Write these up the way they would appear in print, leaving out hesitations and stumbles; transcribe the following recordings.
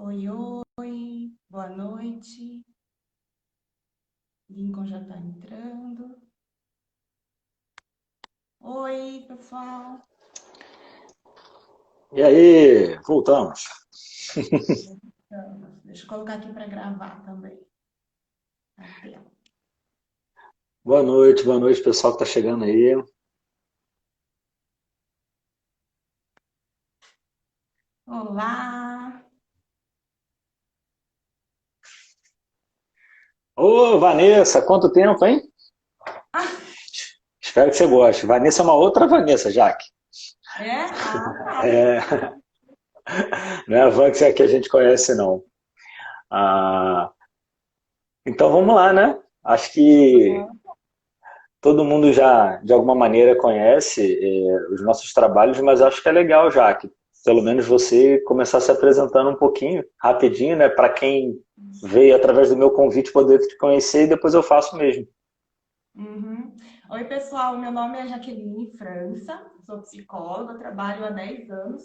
Oi, oi, boa noite. Lincoln já está entrando. Oi, pessoal. E aí, voltamos. Deixa eu colocar aqui para gravar também a tela. Boa noite, pessoal que está chegando aí. Olá. Ô, Vanessa, quanto tempo, hein? Espero que você goste. Vanessa é uma outra Vanessa, Jaque. É? Ah, tá. É, não é a Vanessa que a gente conhece, não. Ah, então vamos lá, né? Acho que todo mundo já, de alguma maneira, conhece os nossos trabalhos, mas acho que é legal, Jaque. Pelo menos você começar se apresentando um pouquinho, rapidinho, né? Para quem veio através do meu convite poder te conhecer e depois eu faço mesmo. Uhum. Oi, pessoal. Meu nome é Jaqueline França, sou psicóloga, trabalho há 10 anos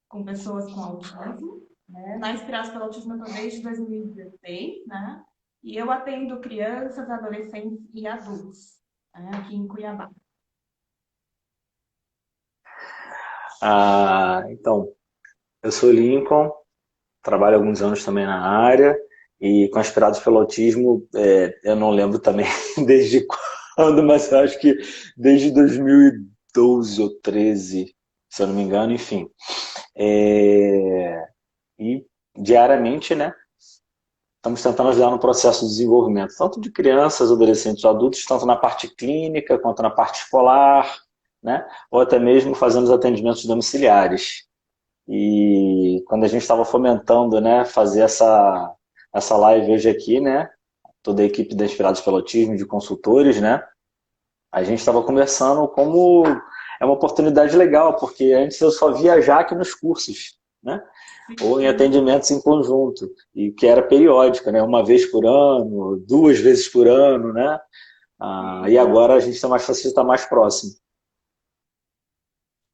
com pessoas com autismo, né? Na Inspirados pelo Autismo eu estou desde 2016, né? E eu atendo crianças, adolescentes e adultos, né? Aqui em Cuiabá. Então, eu sou Lincoln, trabalho há alguns anos também na área e com Aspirados pelo Autismo, eu não lembro também desde quando, mas eu acho que desde 2012 ou 13, se eu não me engano, enfim. E diariamente, né, estamos tentando ajudar no processo de desenvolvimento, tanto de crianças, adolescentes e adultos, tanto na parte clínica quanto na parte escolar, né, ou até mesmo fazendo os atendimentos domiciliares. E quando a gente estava fomentando, né, fazer essa live hoje aqui, né, toda a equipe da Inspirados pelo Autismo, de consultores, né, a gente estava conversando como é uma oportunidade legal, porque antes eu só via Jaque nos cursos, né, ou em Sim. atendimentos em conjunto, e que era periódico, né, uma vez por ano, duas vezes por ano, né, e Sim. agora a gente está mais fácil, está mais próximo.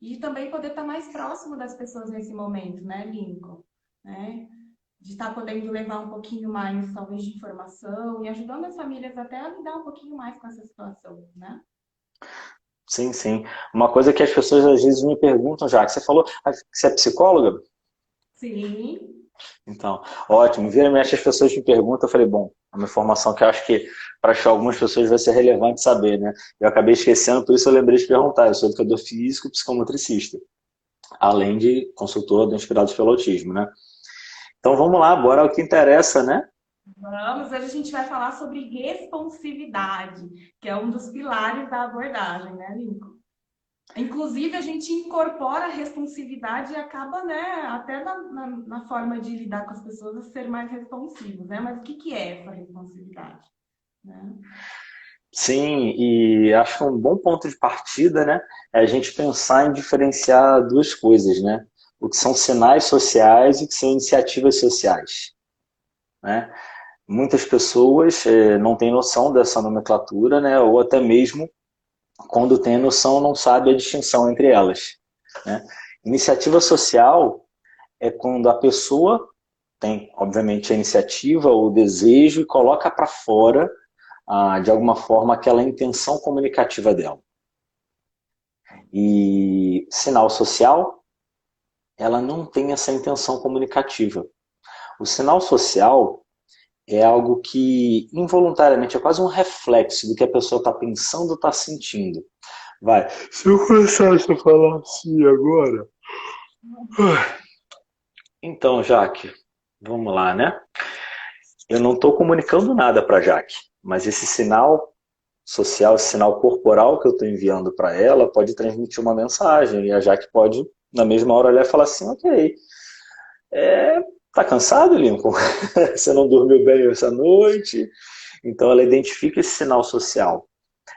E também poder estar mais próximo das pessoas nesse momento, né, Lincoln? Né? De estar podendo levar um pouquinho mais, talvez, de informação e ajudando as famílias até a lidar um pouquinho mais com essa situação, né? Sim, sim. Uma coisa que as pessoas às vezes me perguntam, já que você falou que você é psicóloga? Sim. Então, ótimo. Vira e mexe as pessoas me perguntam, eu falei, bom, é uma informação que eu acho que para algumas pessoas vai ser relevante saber, né? Eu acabei esquecendo, por isso eu lembrei de perguntar. Eu sou educador físico e psicomotricista, além de consultor do Inspirados pelo Autismo, né? Então vamos lá, bora ao que interessa, né? Vamos, hoje a gente vai falar sobre responsividade, que é um dos pilares da abordagem, né, Lincoln? Inclusive, a gente incorpora a responsividade e acaba, né, até na forma de lidar com as pessoas, a ser mais responsivos, né? Mas o que que é essa responsividade, né? Sim, e acho que um bom ponto de partida, né, é a gente pensar em diferenciar duas coisas, né? O que são sinais sociais e o que são iniciativas sociais, né? Muitas pessoas não têm noção dessa nomenclatura, né? Ou até mesmo, quando tem noção, não sabe a distinção entre elas, né? Iniciativa social é quando a pessoa tem, obviamente, a iniciativa ou o desejo e coloca para fora, de alguma forma, aquela intenção comunicativa dela. E sinal social, ela não tem essa intenção comunicativa. O sinal social é algo que involuntariamente é quase um reflexo do que a pessoa está pensando, está sentindo. Vai. Se eu começasse a falar assim agora. Então, Jaque, vamos lá, né? Eu não estou comunicando nada para Jaque, mas esse sinal social, esse sinal corporal que eu estou enviando para ela pode transmitir uma mensagem e a Jaque pode, na mesma hora, olhar e falar assim: ok, tá cansado, Lincoln? Você não dormiu bem essa noite? Então, ela identifica esse sinal social,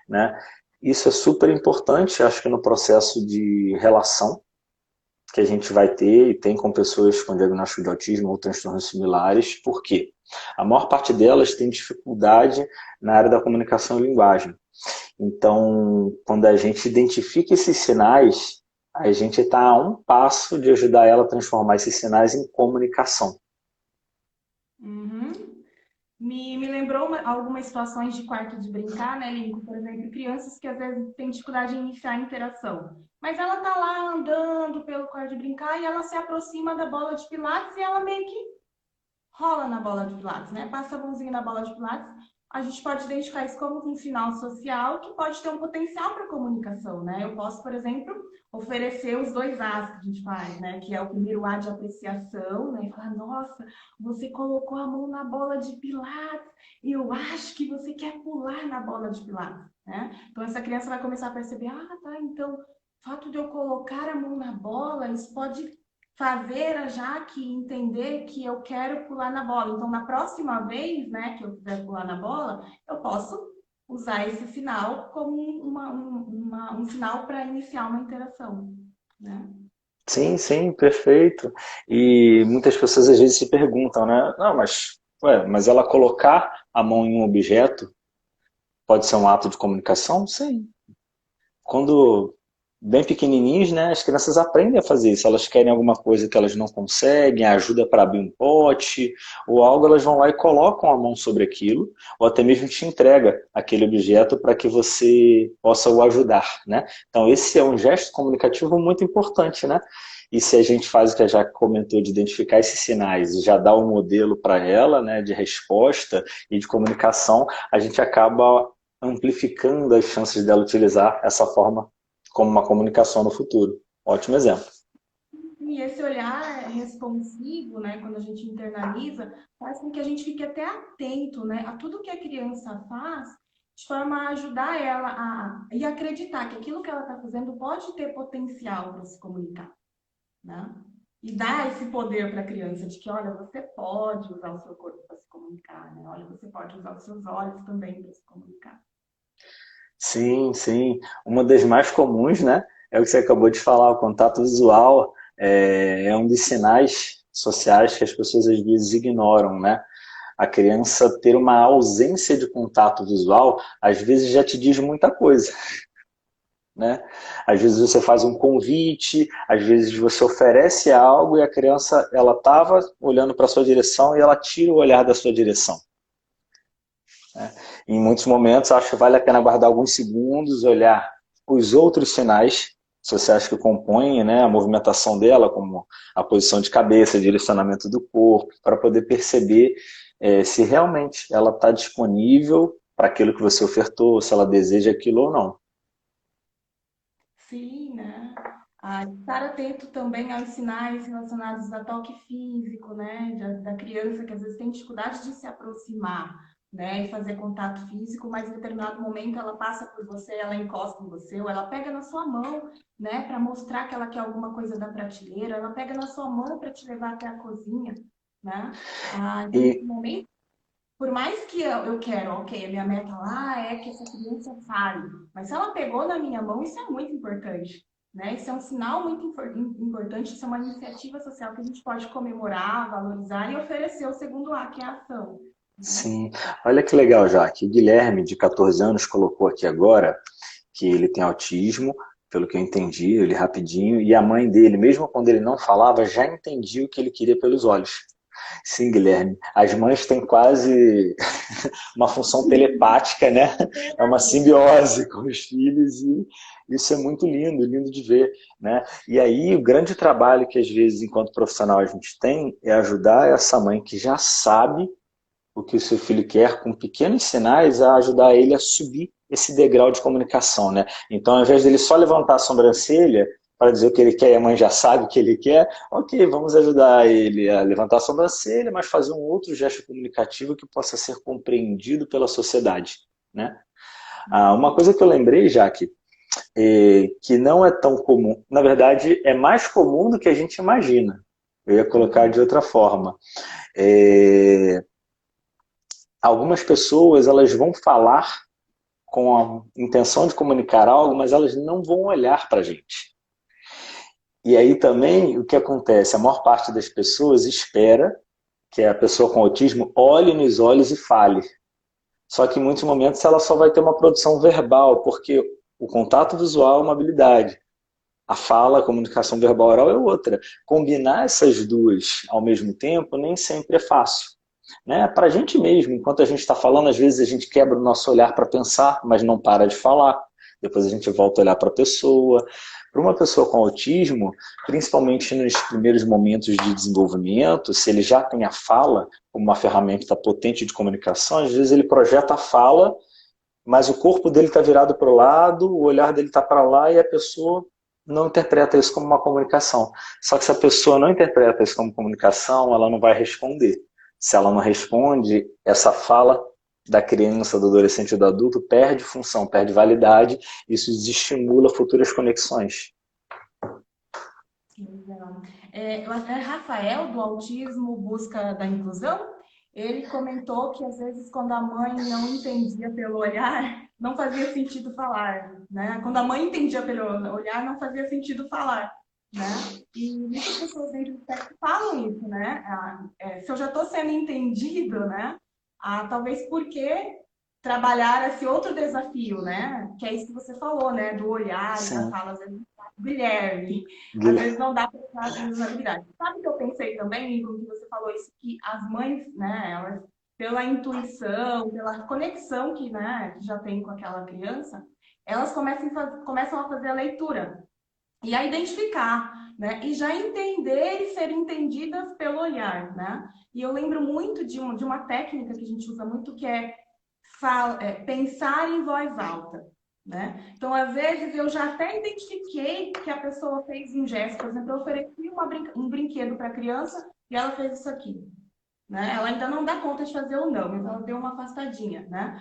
né? Isso é super importante, acho que no processo de relação que a gente vai ter e tem com pessoas com diagnóstico de autismo ou transtornos similares, por quê? A maior parte delas tem dificuldade na área da comunicação e linguagem. Então, quando a gente identifica esses sinais, a gente está a um passo de ajudar ela a transformar esses sinais em comunicação. Uhum. Me lembrou algumas situações de quarto de brincar, né, Lincoln? Por exemplo, crianças que às vezes têm dificuldade em iniciar a interação. Mas ela tá lá andando pelo quarto de brincar e ela se aproxima da bola de pilates e ela meio que rola na bola de pilates, né? Passa a mãozinha na bola de pilates. A gente pode identificar isso como um sinal social que pode ter um potencial para comunicação, né? Eu posso, por exemplo, oferecer os dois As que a gente faz, né? Que é o primeiro A de apreciação, né? E falar, nossa, você colocou a mão na bola de pilates e eu acho que você quer pular na bola de pilates, né? Então essa criança vai começar a perceber, ah, tá, então o fato de eu colocar a mão na bola, isso pode fazer a Jaque entender que eu quero pular na bola. Então, na próxima vez, né, que eu quiser pular na bola, eu posso usar esse sinal como um sinal para iniciar uma interação, né? Sim, sim, perfeito. E muitas pessoas às vezes se perguntam, né? Não, mas, ué, mas ela colocar a mão em um objeto pode ser um ato de comunicação? Sim. Quando bem pequenininhos, né, as crianças aprendem a fazer isso. Elas querem alguma coisa que elas não conseguem, ajuda para abrir um pote ou algo, elas vão lá e colocam a mão sobre aquilo, ou até mesmo te entrega aquele objeto para que você possa o ajudar, né? Então esse é um gesto comunicativo muito importante, né? E se a gente faz o que a Jaque comentou de identificar esses sinais e já dar um modelo para ela, né, de resposta e de comunicação, a gente acaba amplificando as chances dela utilizar essa forma como uma comunicação no futuro. Ótimo exemplo. E esse olhar responsivo, né, quando a gente internaliza, faz com que a gente fique até atento, né, a tudo que a criança faz, de forma a ajudar ela e acreditar que aquilo que ela está fazendo pode ter potencial para se comunicar, né? E dar esse poder para a criança de que, olha, você pode usar o seu corpo para se comunicar, né? Olha, você pode usar os seus olhos também para se comunicar. Sim, sim. Uma das mais comuns, né, é o que você acabou de falar, o contato visual é um dos sinais sociais que as pessoas às vezes ignoram, né? A criança ter uma ausência de contato visual, às vezes já te diz muita coisa. Né? Às vezes você faz um convite, às vezes você oferece algo e a criança ela estava olhando para a sua direção e ela tira o olhar da sua direção. Né? Em muitos momentos acho que vale a pena guardar alguns segundos, olhar os outros sinais sociais que compõem, né, a movimentação dela, como a posição de cabeça, direcionamento do corpo, para poder perceber se realmente ela está disponível para aquilo que você ofertou, se ela deseja aquilo ou não. Sim, né? Estar atento também aos sinais relacionados a toque físico, né? Da criança que às vezes tem dificuldade de se aproximar, né? E fazer contato físico, mas em determinado momento ela passa por você, ela encosta em você, ou ela pega na sua mão, né? Para mostrar que ela quer alguma coisa da prateleira, ela pega na sua mão para te levar até a cozinha, né? Então, nesse E momento, por mais que eu quero, ok, a minha meta lá é que essa criança fale, mas se ela pegou na minha mão, isso é muito importante, né? Isso é um sinal muito importante, isso é uma iniciativa social que a gente pode comemorar, valorizar e oferecer o segundo A, que é a ação, né? sim, olha que legal, Jaque. O Guilherme, de 14 anos, colocou aqui agora que ele tem autismo, pelo que eu entendi, ele rapidinho, e a mãe dele, mesmo quando ele não falava, já entendia o que ele queria pelos olhos. Sim, Guilherme, as mães têm quase uma função telepática, né? É uma simbiose com os filhos e isso é muito lindo, lindo de ver, né? E aí o grande trabalho que às vezes enquanto profissional a gente tem é ajudar essa mãe que já sabe o que o seu filho quer, com pequenos sinais, a ajudar ele a subir esse degrau de comunicação, né? Então, ao invés dele só levantar a sobrancelha para dizer o que ele quer e a mãe já sabe o que ele quer, ok, vamos ajudar ele a levantar a sobrancelha, mas fazer um outro gesto comunicativo que possa ser compreendido pela sociedade, né? Uma coisa que eu lembrei, Jaque, que não é tão comum, na verdade é mais comum do que a gente imagina. Eu ia colocar de outra forma. É, algumas pessoas elas vão falar com a intenção de comunicar algo, mas elas não vão olhar para a gente. E aí também o que acontece? A maior parte das pessoas espera que a pessoa com autismo olhe nos olhos e fale. Só que em muitos momentos ela só vai ter uma produção verbal, porque o contato visual é uma habilidade. A fala, a comunicação verbal oral é outra. Combinar essas duas ao mesmo tempo nem sempre é fácil. né? Para a gente mesmo, enquanto a gente está falando, às vezes a gente quebra o nosso olhar para pensar, mas não para de falar. Depois a gente volta a olhar para a pessoa. Para uma pessoa com autismo, principalmente nos primeiros momentos de desenvolvimento, se ele já tem a fala como uma ferramenta potente de comunicação, às vezes ele projeta a fala, mas o corpo dele está virado para o lado, o olhar dele está para lá e a pessoa não interpreta isso como uma comunicação. Só que se a pessoa não interpreta isso como comunicação, ela não vai responder. Se ela não responde, essa fala da criança, do adolescente ou do adulto perde função, perde validade, isso desestimula futuras conexões. Legal. Eu acho que é Rafael, do Autismo Busca da Inclusão, ele comentou que às vezes quando a mãe não entendia pelo olhar, não fazia sentido falar, né? Quando a mãe entendia pelo olhar, não fazia sentido falar, né? E muitas pessoas dentro do espectro falam isso, né? Se eu já estou sendo entendido, né? Talvez porque trabalhar esse outro desafio, né? Que é isso que você falou, né? Do olhar e da Sim. fala, às vezes, Guilherme. Às vezes não dá para usar as mesmas habilidades. Sabe o que eu pensei também, Igor, que você falou isso, que as mães, né, elas, pela intuição, pela conexão que, né, que já tem com aquela criança, elas começam a fazer a leitura e a identificar, né, e já entender e ser entendidas pelo olhar, né? E eu lembro muito de uma técnica que a gente usa muito, que é pensar em voz alta. Né? Então, às vezes, eu já até identifiquei que a pessoa fez um gesto. Por exemplo, eu ofereci um brinquedo para a criança e ela fez isso aqui. Né? Ela ainda não dá conta de fazer ou não, mas ela deu uma afastadinha. Né?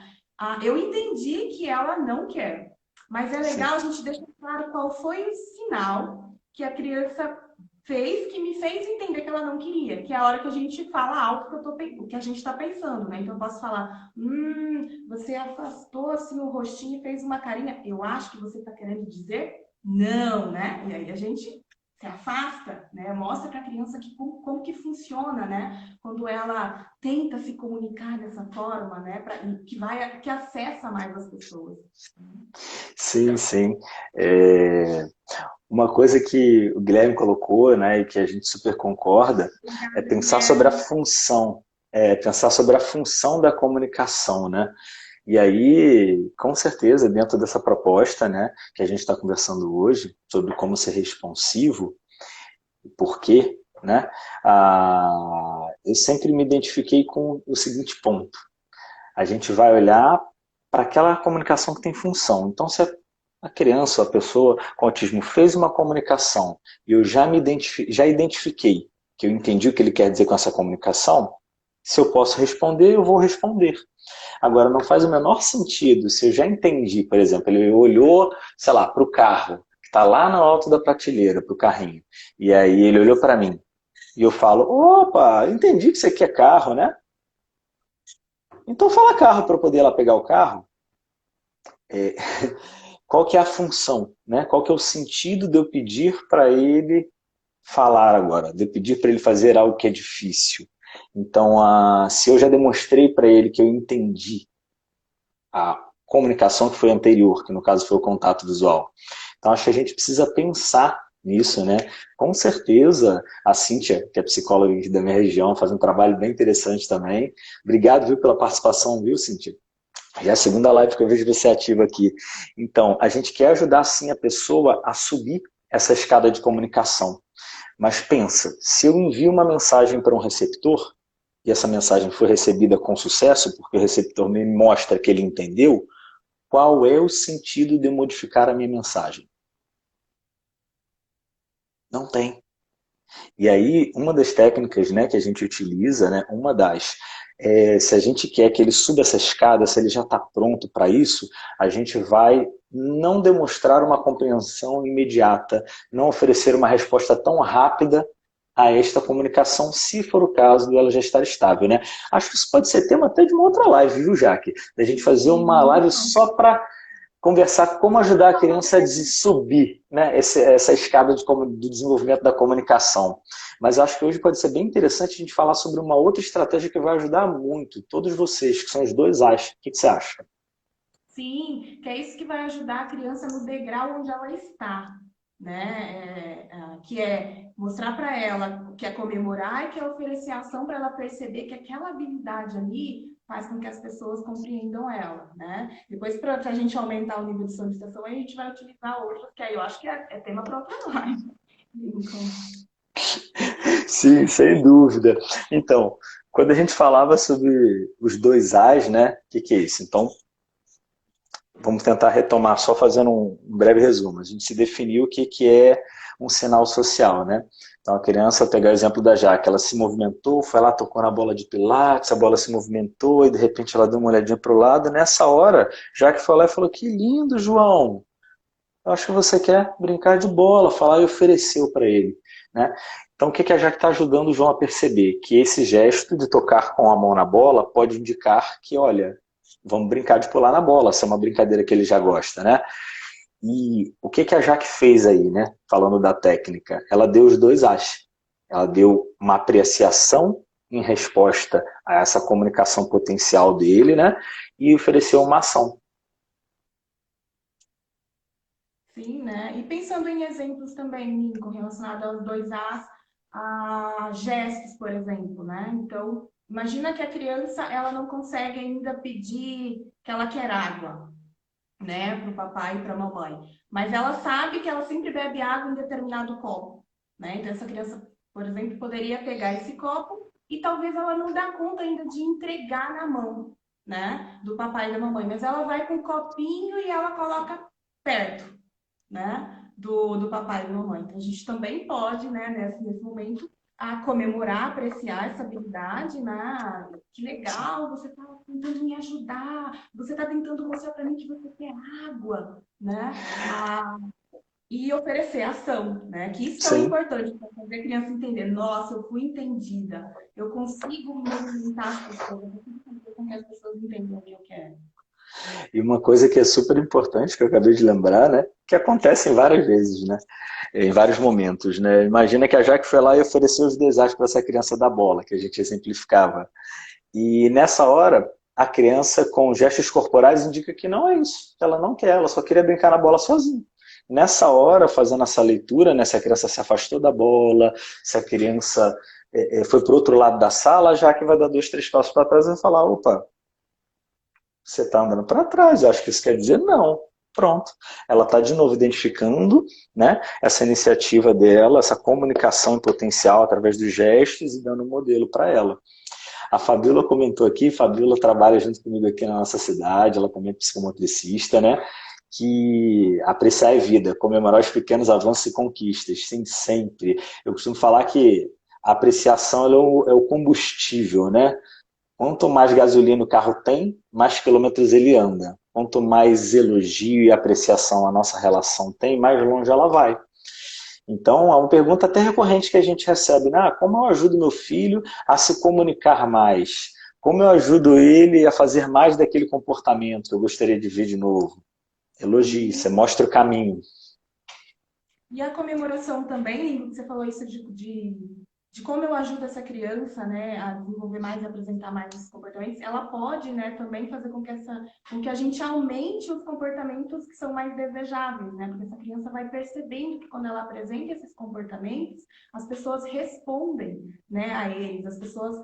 Eu entendi que ela não quer. Mas é Sim. legal a gente deixar claro qual foi o sinal que a criança fez que me fez entender que ela não queria, que é a hora que a gente fala algo o que a gente está pensando, né? Então eu posso falar, você afastou assim o rostinho e fez uma carinha. Eu acho que você está querendo dizer não, né? E aí a gente se afasta, né? Mostra para a criança como que funciona, né? Quando ela tenta se comunicar dessa forma, né? Que acessa mais as pessoas. Sim, sim. Uma coisa que o Guilherme colocou, né, e que a gente super concorda, é Obrigada, pensar sobre a Guilherme. função, pensar sobre a função da comunicação, né? E aí, com certeza, dentro dessa proposta, né, que a gente está conversando hoje, sobre como ser responsivo, por quê, né? Eu sempre me identifiquei com o seguinte ponto. A gente vai olhar para aquela comunicação que tem função. Então, se a criança, a pessoa com autismo fez uma comunicação e eu já identifiquei que eu entendi o que ele quer dizer com essa comunicação, se eu posso responder, eu vou responder. Agora, não faz o menor sentido se eu já entendi, por exemplo, ele olhou, sei lá, para o carro, que está lá no alto da prateleira, para o carrinho, e aí ele olhou para mim, e eu falo, opa, entendi que você quer carro, né? Então fala carro para eu poder ir lá pegar o carro. É, qual que é a função, né? Qual que é o sentido de eu pedir para ele falar agora, de eu pedir para ele fazer algo que é difícil. Então, se eu já demonstrei para ele que eu entendi a comunicação que foi anterior, que no caso foi o contato visual. Então, acho que a gente precisa pensar nisso, né? Com certeza, a Cíntia, que é psicóloga aqui da minha região, faz um trabalho bem interessante também. Obrigado, viu, pela participação, viu, Cíntia? Já é a segunda live que eu vejo você ativa aqui. Então, a gente quer ajudar, sim, a pessoa a subir essa escada de comunicação. Mas pensa, se eu envio uma mensagem para um receptor, e essa mensagem foi recebida com sucesso, porque o receptor me mostra que ele entendeu, qual é o sentido de eu modificar a minha mensagem? Não tem. E aí, uma das técnicas, né, que a gente utiliza, né, se a gente quer que ele suba essa escada, se ele já está pronto para isso, a gente vai não demonstrar uma compreensão imediata, não oferecer uma resposta tão rápida a esta comunicação, se for o caso dela já estar estável, né? Acho que isso pode ser tema até de uma outra live, viu, Jaque? Da gente fazer uma live só para conversar como ajudar a criança a subir, né, essa escada do desenvolvimento da comunicação. Mas acho que hoje pode ser bem interessante a gente falar sobre uma outra estratégia que vai ajudar muito todos vocês, que são os dois As. O que você acha? Sim, que é isso que vai ajudar a criança no degrau onde ela está. né? Que é mostrar para ela que é comemorar e que é oferecer ação para ela perceber que aquela habilidade ali faz com que as pessoas compreendam ela, né? Depois, para a gente aumentar o nível de solicitação, a gente vai utilizar outros, que aí eu acho que é tema para outra live. Sim, sem dúvida. Então, quando a gente falava sobre os dois As, né? O que é isso? Então, vamos tentar retomar, só fazendo um breve resumo. A gente se definiu o que é um sinal social, né? Então, a criança, pegar o exemplo da Jaque, ela se movimentou, foi lá, tocou na bola de pilates, a bola se movimentou e, de repente, ela deu uma olhadinha para o lado. E nessa hora, Jaque foi lá e falou, que lindo, João! Eu acho que você quer brincar de bola, falar e ofereceu para ele, né? Então, o que a Jaque está ajudando o João a perceber? Que esse gesto de tocar com a mão na bola pode indicar que, olha, vamos brincar de pular na bola, essa é uma brincadeira que ele já gosta, né? E o que a Jaque fez aí, né? Falando da técnica, ela deu os dois As. Ela deu uma apreciação em resposta a essa comunicação potencial dele, né? E ofereceu uma ação. Sim, né? E pensando em exemplos também, Nico, relacionados aos dois As, a gestos, por exemplo, né? Então, imagina que a criança, ela não consegue ainda pedir que ela quer água, né, para o papai e para a mamãe. Mas ela sabe que ela sempre bebe água em determinado copo, né? Então essa criança, por exemplo, poderia pegar esse copo e talvez ela não dá conta ainda de entregar na mão, né, do papai e da mamãe, mas ela vai com o copinho e ela coloca perto, né, do papai e da mamãe. Então a gente também pode, né, nesse momento a comemorar, apreciar essa habilidade, né? Que legal, você está tentando me ajudar, você está tentando mostrar para mim que você quer água, né? E oferecer ação, né? Que isso é tão Sim. importante para fazer a criança entender. Nossa, eu fui entendida, eu consigo movimentar as pessoas, eu consigo fazer com que as pessoas entendam o que eu quero. E uma coisa que é super importante, que eu acabei de lembrar, né? Que acontece em várias vezes, né? Em vários momentos, né? Imagina que a Jaque foi lá e ofereceu os desastres para essa criança da bola, que a gente exemplificava. E nessa hora, a criança, com gestos corporais, indica que não é isso. Ela não quer, ela só queria brincar na bola sozinha. Nessa hora, fazendo essa leitura, né, se a criança se afastou da bola, se a criança foi para o outro lado da sala, a Jaque vai dar 2, 3 passos para trás e vai falar, opa, você está andando para trás, eu acho que isso quer dizer não. Pronto. Ela está de novo identificando, né, essa iniciativa dela, essa comunicação em potencial através dos gestos e dando um modelo para ela. A Fabiola comentou aqui, Fabiola trabalha junto comigo aqui na nossa cidade, ela também é psicomotricista, né? Que apreciar a vida, comemorar os pequenos avanços e conquistas, sim, sempre. Eu costumo falar que a apreciação é o combustível, né? Quanto mais gasolina o carro tem, mais quilômetros ele anda. Quanto mais elogio e apreciação a nossa relação tem, mais longe ela vai. Então, é uma pergunta até recorrente que a gente recebe, né? Como eu ajudo meu filho a se comunicar mais? Como eu ajudo ele a fazer mais daquele comportamento que eu gostaria de ver de novo? Elogie, você mostra o caminho. E a comemoração também, você falou isso de como eu ajudo essa criança, né, a desenvolver mais e apresentar mais esses comportamentos, ela pode, né, também fazer com que a gente aumente os comportamentos que são mais desejáveis, né, porque essa criança vai percebendo que quando ela apresenta esses comportamentos, as pessoas respondem, né, a eles, as pessoas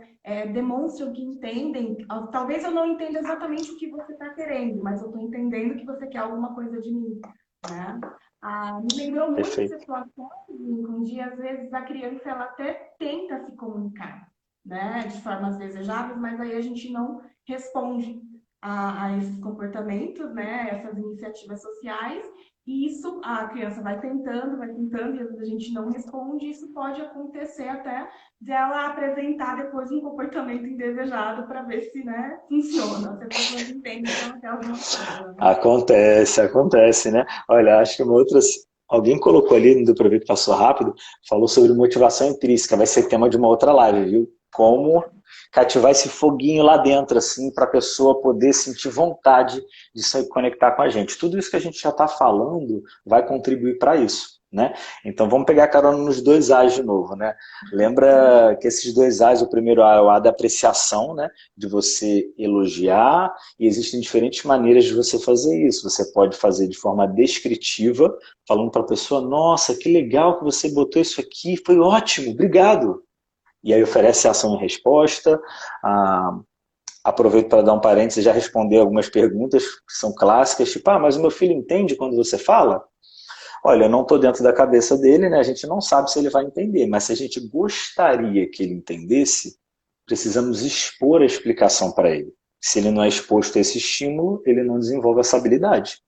demonstram que entendem, talvez eu não entenda exatamente o que você está querendo, mas eu estou entendendo que você quer alguma coisa de mim, né? Me lembrou muito Perfeito. situações onde, às vezes, a criança ela até tenta se comunicar, né, de formas desejáveis, mas aí a gente não responde a esses comportamentos, né, essas iniciativas sociais, e isso a criança vai tentando, e às vezes a gente não responde, e isso pode acontecer até de ela apresentar depois um comportamento indesejado para ver se, né, funciona, se as pessoas entendem que ela quer alguma coisa, né? Acontece, acontece, né? Olha, acho que uma outra. Alguém colocou ali, não deu para ver que passou rápido, falou sobre motivação intrínseca, vai ser tema de uma outra live, viu? Como cativar esse foguinho lá dentro, assim, para a pessoa poder sentir vontade de se conectar com a gente. Tudo isso que a gente já está falando vai contribuir para isso. né? Então vamos pegar a carona nos dois A's de novo, né? Lembra que esses dois A's, o primeiro A é o A da apreciação, né? De você elogiar, e existem diferentes maneiras de você fazer isso. Você pode fazer de forma descritiva, falando para a pessoa, nossa, que legal que você botou isso aqui, foi ótimo, obrigado. E aí oferece ação e resposta. Aproveito para dar um parênteses e já responder algumas perguntas que são clássicas, tipo, mas o meu filho entende quando você fala? Olha, eu não estou dentro da cabeça dele, né? A gente não sabe se ele vai entender, mas se a gente gostaria que ele entendesse, precisamos expor a explicação para ele. Se ele não é exposto a esse estímulo, ele não desenvolve essa habilidade.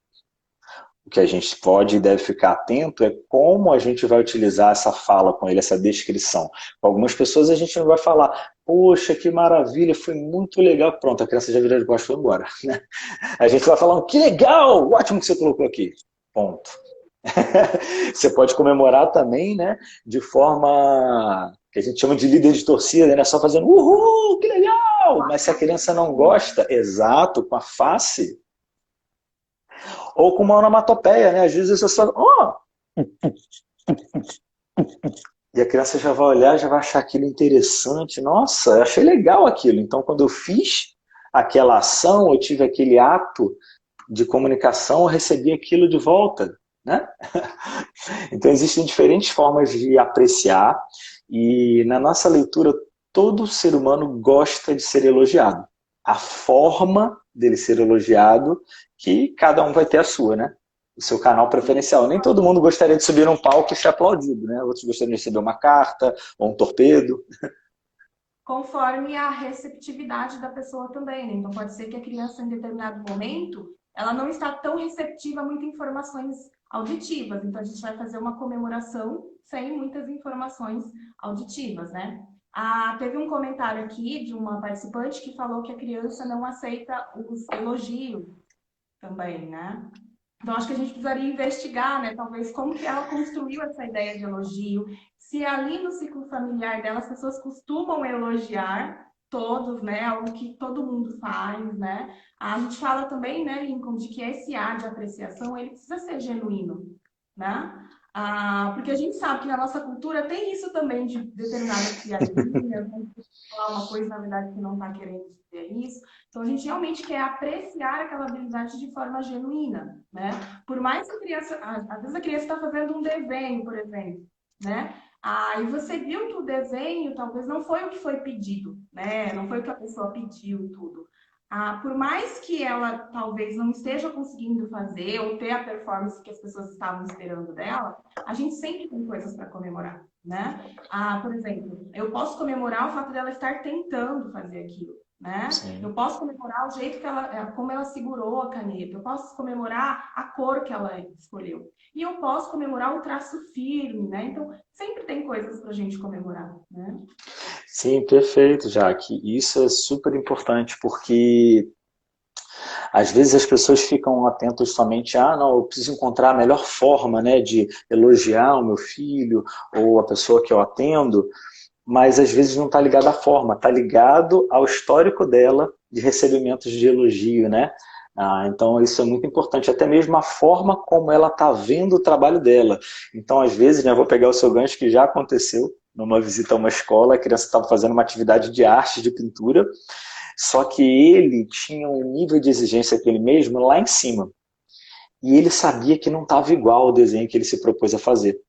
O que a gente pode e deve ficar atento é como a gente vai utilizar essa fala com ele, essa descrição. Com algumas pessoas a gente não vai falar, poxa, que maravilha, foi muito legal. Pronto, a criança já virou de costas e foi embora. Né? A gente vai falar, que legal, ótimo que você colocou aqui. Ponto. Você pode comemorar também, né, de forma que a gente chama de líder de torcida, né, só fazendo uhul, que legal! Mas se a criança não gosta, exato, com a face, ou com uma onomatopeia, né? Às vezes você só, e a criança já vai olhar, já vai achar aquilo interessante. Nossa, eu achei legal aquilo. Então, quando eu fiz aquela ação, eu tive aquele ato de comunicação, eu recebi aquilo de volta, né? Então, existem diferentes formas de apreciar e na nossa leitura, todo ser humano gosta de ser elogiado. A forma dele ser elogiado, que cada um vai ter a sua, né? O seu canal preferencial. Nem todo mundo gostaria de subir num palco e ser aplaudido, né? Outros gostariam de receber uma carta ou um torpedo. Conforme a receptividade da pessoa também, né? Então pode ser que a criança em determinado momento ela não está tão receptiva a muitas informações auditivas. Então a gente vai fazer uma comemoração sem muitas informações auditivas, né? Teve um comentário aqui de uma participante que falou que a criança não aceita os elogios também, né? Então, acho que a gente precisaria investigar, né? Talvez como que ela construiu essa ideia de elogio. Se ali no ciclo familiar dela as pessoas costumam elogiar todos, né? Algo que todo mundo faz, né? A gente fala também, né, Lincoln, de que esse ar de apreciação, ele precisa ser genuíno, né? Porque a gente sabe que na nossa cultura tem isso também de determinadas piadinhas, né? Falar uma coisa, na verdade, que não está querendo dizer isso. Então, a gente realmente quer apreciar aquela habilidade de forma genuína, né? Por mais que a criança... Às vezes a criança está fazendo um desenho, por exemplo, né? E você viu que o desenho talvez não foi o que foi pedido, né? Não foi o que a pessoa pediu tudo. Por mais que ela talvez não esteja conseguindo fazer ou ter a performance que as pessoas estavam esperando dela, a gente sempre tem coisas para comemorar, né? Por exemplo, eu posso comemorar o fato dela estar tentando fazer aquilo, né? Sim. Eu posso comemorar o jeito que como ela segurou a caneta, eu posso comemorar a cor que ela escolheu. E eu posso comemorar o traço firme, né? Então, sempre tem coisas para a gente comemorar, né? Sim, perfeito, Jaque. Isso é super importante, porque às vezes as pessoas ficam atentas somente a, não, eu preciso encontrar a melhor forma, né, de elogiar o meu filho ou a pessoa que eu atendo, mas às vezes não está ligado à forma, está ligado ao histórico dela de recebimentos de elogio, né? Então isso é muito importante, até mesmo a forma como ela está vendo o trabalho dela. Então às vezes, né, vou pegar o seu gancho que já aconteceu, numa visita a uma escola, a criança estava fazendo uma atividade de arte, de pintura, só que ele tinha um nível de exigência com ele mesmo lá em cima. E ele sabia que não estava igual ao desenho que ele se propôs a fazer.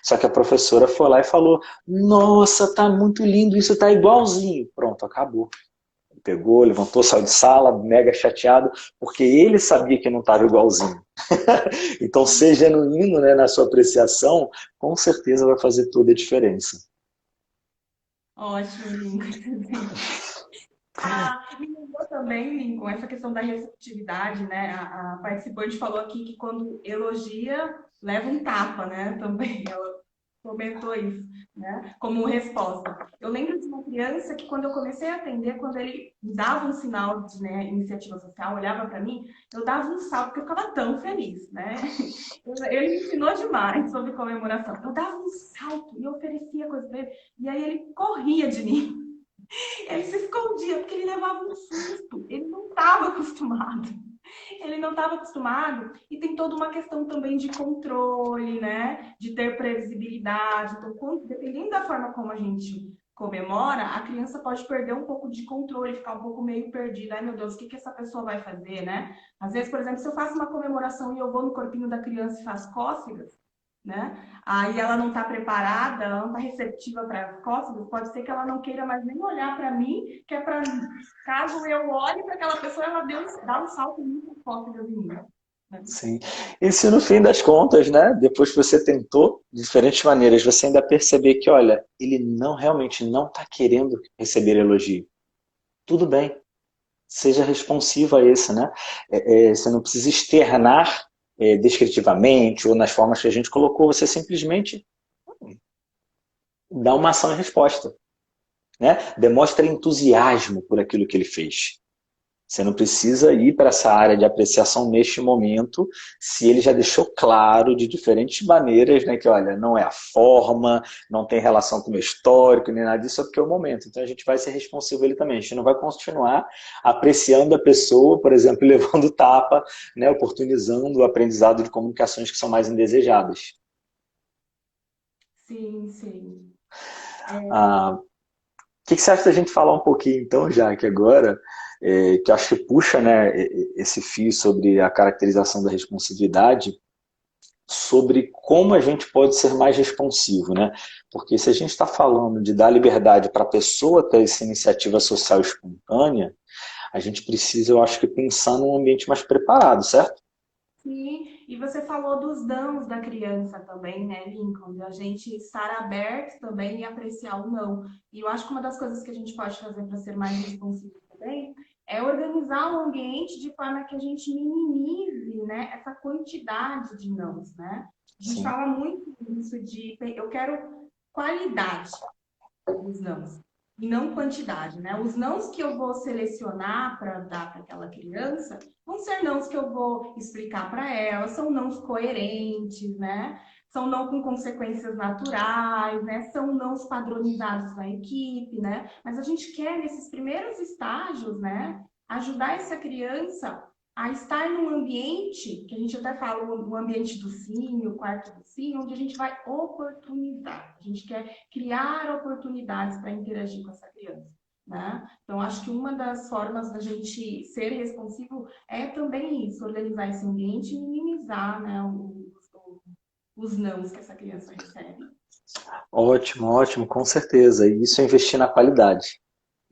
Só que a professora foi lá e falou, nossa, tá muito lindo, isso tá igualzinho. Pronto, acabou. Ele pegou, levantou, saiu de sala, mega chateado, porque ele sabia que não estava igualzinho. Então, ser genuíno, né, na sua apreciação, com certeza vai fazer toda a diferença. Ótimo, Lincoln. Me lembrou também, Lincoln, essa questão da receptividade, né? A participante falou aqui que quando elogia, leva um tapa, né? Também ela comentou isso, né? Como resposta. Eu lembro de uma criança que quando eu comecei a atender, quando ele me dava um sinal de, né, iniciativa social, olhava para mim, eu dava um salto, porque eu ficava tão feliz, né? Ele me ensinou demais sobre comemoração. Eu dava um salto e oferecia coisa para ele, e aí ele corria de mim. Ele se escondia porque ele levava um susto. Ele não estava acostumado. Ele não estava acostumado e tem toda uma questão também de controle, né? De ter previsibilidade. Então, dependendo da forma como a gente comemora, a criança pode perder um pouco de controle, ficar um pouco meio perdida. Ai, meu Deus, o que que essa pessoa vai fazer, né? Às vezes, por exemplo, se eu faço uma comemoração e eu vou no corpinho da criança e faço cócegas, né? Aí ela não está preparada, ela não está receptiva para as cócegas, pode ser que ela não queira mais nem olhar para mim, que é para caso eu olhe para aquela pessoa, ela dá um salto muito cócegas em mim. Né? Sim. E se no fim das contas, né, depois que você tentou de diferentes maneiras, você ainda perceber que, olha, ele não realmente não está querendo receber elogio, tudo bem, seja responsivo a esse, né? Você não precisa externar descritivamente ou nas formas que a gente colocou, você simplesmente dá uma ação e resposta, né? Demonstra entusiasmo por aquilo que ele fez. Você não precisa ir para essa área de apreciação neste momento, se ele já deixou claro de diferentes maneiras, né, que olha, não é a forma, não tem relação com o meu histórico, nem nada disso, é porque é o momento. Então a gente vai ser responsivo a ele também. A gente não vai continuar apreciando a pessoa, por exemplo, levando tapa, né, oportunizando o aprendizado de comunicações que são mais indesejadas. Sim, sim. Ah, o que você acha da gente falar um pouquinho, então, já que agora, que eu acho que puxa, né, esse fio sobre a caracterização da responsividade, sobre como a gente pode ser mais responsivo, né? Porque se a gente está falando de dar liberdade para a pessoa ter essa iniciativa social espontânea, a gente precisa, eu acho que, pensar num ambiente mais preparado, certo? Sim, e você falou dos dãos da criança também, né, Lincoln? Da gente estar aberto também e apreciar o não. E eu acho que uma das coisas que a gente pode fazer para ser mais responsivo também é organizar o ambiente de forma que a gente minimize, né, essa quantidade de nãos, né? A gente Sim, fala muito isso de eu quero qualidade os nãos, e não quantidade, né? Os nãos que eu vou selecionar para dar para aquela criança vão ser nãos que eu vou explicar para ela, são nãos coerentes, né? São não com consequências naturais, né? São nãos padronizados na equipe, né? Mas a gente quer, nesses primeiros estágios, né, ajudar essa criança a estar num ambiente, que a gente até fala o ambiente do sim, o quarto do sim, onde a gente vai oportunizar. A gente quer criar oportunidades para interagir com essa criança. Né? Então, acho que uma das formas da gente ser responsivo é também isso, organizar esse ambiente e minimizar, né, os nãos que essa criança recebe. ótimo, ótimo, com certeza. E isso é investir na qualidade.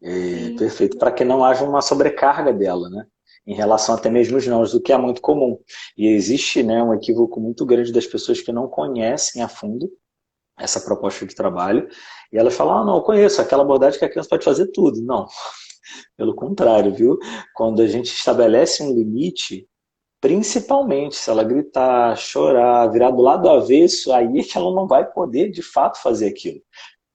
Sim, Perfeito, para que não haja uma sobrecarga dela, né? Em relação até mesmo aos nãos, o que é muito comum. E existe, né, um equívoco muito grande das pessoas que não conhecem a fundo essa proposta de trabalho, e elas falam, ah, não, eu conheço aquela abordagem que a criança pode fazer tudo. Não, pelo contrário, viu? Quando a gente estabelece um limite, principalmente se ela gritar, chorar, virar do lado do avesso, aí é que ela não vai poder de fato fazer aquilo.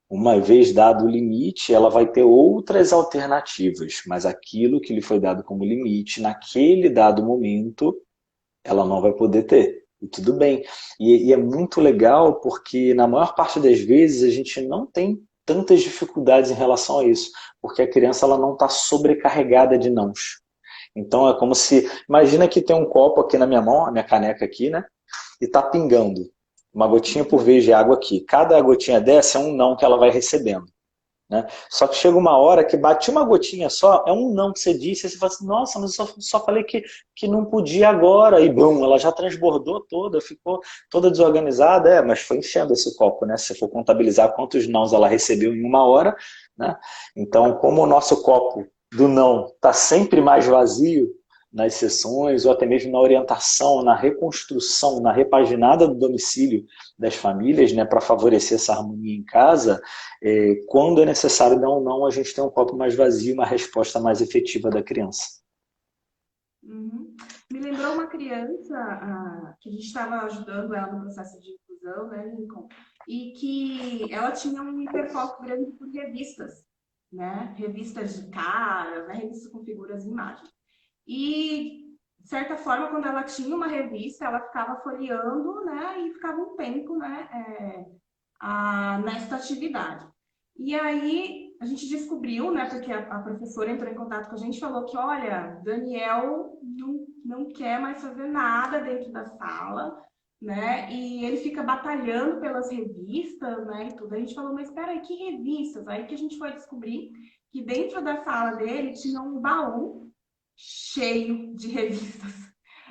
Uma vez dado o limite, ela vai ter outras alternativas, mas aquilo que lhe foi dado como limite, naquele dado momento, ela não vai poder ter. E tudo bem. E é muito legal porque, na maior parte das vezes, a gente não tem tantas dificuldades em relação a isso, porque a criança ela não está sobrecarregada de nãos. Então é como se, imagina que tem um copo aqui na minha mão, a minha caneca aqui, né? E está pingando uma gotinha por vez de água aqui. Cada gotinha dessa é um não que ela vai recebendo. Né? Só que chega uma hora que bate uma gotinha só, é um não que você disse, e você fala assim, nossa, mas eu só falei que não podia agora, e bum, ela já transbordou toda, ficou toda desorganizada, mas foi enchendo esse copo, né? Se você for contabilizar quantos nãos ela recebeu em uma hora, né? Então, como o nosso copo do não está sempre mais vazio nas sessões, ou até mesmo na orientação, na reconstrução, na repaginada do domicílio das famílias, né, para favorecer essa harmonia em casa, quando é necessário dar um não, a gente tem um copo mais vazio, uma resposta mais efetiva da criança. uhum. Me lembrou uma criança que a gente estava ajudando ela no processo de inclusão, né, Lincoln? E que ela tinha um hiperfoco grande por revistas, né? Revistas de caras, né? Revistas com figuras e imagens. E, de certa forma, quando ela tinha uma revista, ela ficava folheando, né? E ficava um tempo, né? Nesta atividade. E aí a gente descobriu, né, porque a professora entrou em contato com a gente e falou que, olha, Daniel não quer mais fazer nada dentro da sala, né? E ele fica batalhando pelas revistas, né, e tudo. A gente falou, mas espera aí, que revistas? Aí que a gente foi descobrir que dentro da sala dele tinha um baú cheio de revistas,